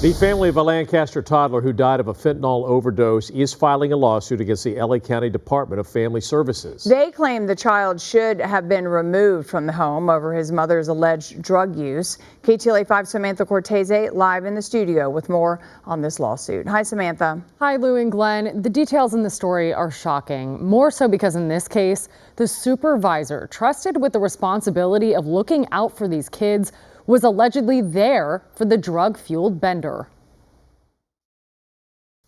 The family of a Lancaster toddler who died of a fentanyl overdose is filing a lawsuit against the LA County Department of Family Services. They claim the child should have been removed from the home over his mother's alleged drug use. KTLA 5 Samantha Cortese live in the studio with more on this lawsuit. Hi, Samantha. Hi, Lou and Glenn. The details in the story are shocking, more so because in this case, the supervisor trusted with the responsibility of looking out for these kids was allegedly there for the drug-fueled bender.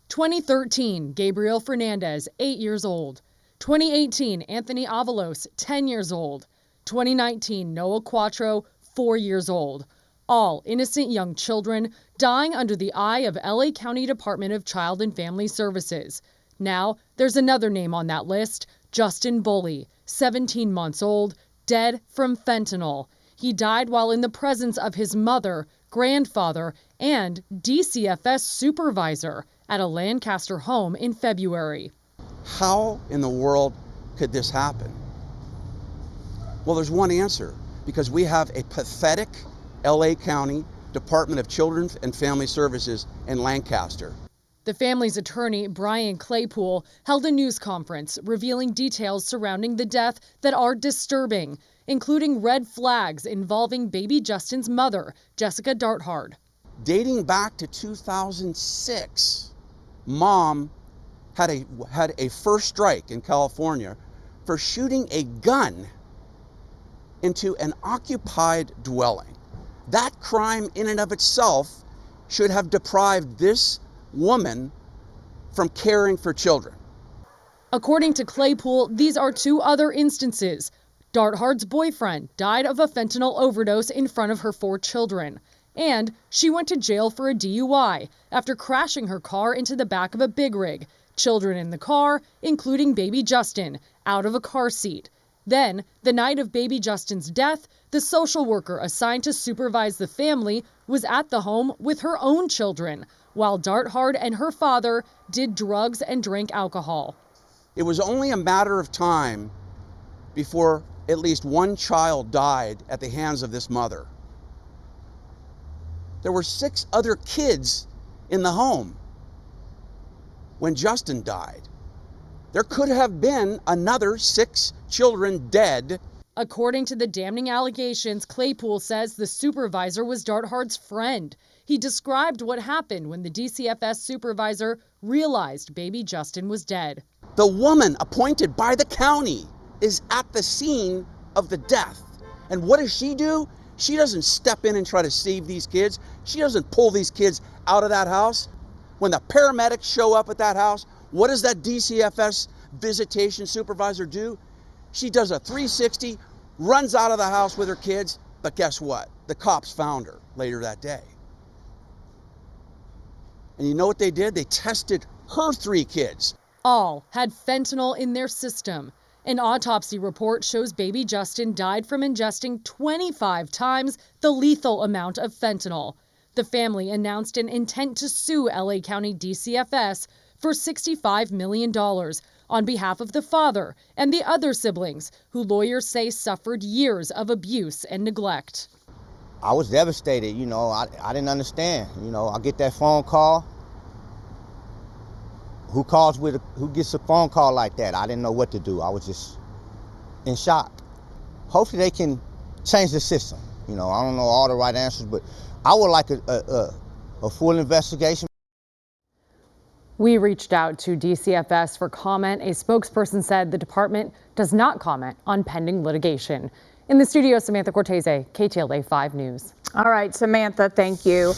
2013, Gabriel Fernandez, 8 years old. 2018, Anthony Avalos, 10 years old. 2019, Noah Quattro, 4 years old. All innocent young children dying under the eye of LA County Department of Child and Family Services. Now, there's another name on that list, Justin Bully, 17 months old, dead from fentanyl. He died while in the presence of his mother, grandfather, and DCFS supervisor at a Lancaster home in February. How in the world could this happen? Well, there's one answer, because we have a pathetic LA County Department of Children and Family Services in Lancaster. The family's attorney, Brian Claypool, held a news conference revealing details surrounding the death that are disturbing, including red flags involving baby Justin's mother, Jessica Darthard. Dating back to 2006, Mom had a first strike in California for shooting a gun into an occupied dwelling. That crime in and of itself should have deprived this woman from caring for children. According to Claypool, these are two other instances. Darthard's boyfriend died of a fentanyl overdose in front of her 4 children. And she went to jail for a DUI after crashing her car into the back of a big rig. Children in the car, including baby Justin, out of a car seat. Then, the night of baby Justin's death, the social worker assigned to supervise the family was at the home with her own children, while Darthard and her father did drugs and drank alcohol. It was only a matter of time before at least one child died at the hands of this mother. There were 6 other kids in the home when Justin died. There could have been another 6 children dead. According to the damning allegations, Claypool says the supervisor was Darthard's friend. He described what happened when the DCFS supervisor realized baby Justin was dead. The woman appointed by the county is at the scene of the death. And what does she do? She doesn't step in and try to save these kids. She doesn't pull these kids out of that house. When the paramedics show up at that house, what does that DCFS visitation supervisor do? She does a 360, runs out of the house with her kids, but guess what? The cops found her later that day. And you know what they did? They tested her 3 kids. All had fentanyl in their system. An autopsy report shows baby Justin died from ingesting 25 times the lethal amount of fentanyl. The family announced an intent to sue LA County DCFS for $65 million on behalf of the father and the other siblings, who lawyers say suffered years of abuse and neglect. I was devastated, I didn't understand. I get that phone call. Who gets a phone call like that? I didn't know what to do. I was just in shock. Hopefully they can change the system. I don't know all the right answers, but I would like a full investigation. We reached out to DCFS for comment. A spokesperson said the department does not comment on pending litigation. In the studio, Samantha Cortese, KTLA 5 News. All right, Samantha, thank you.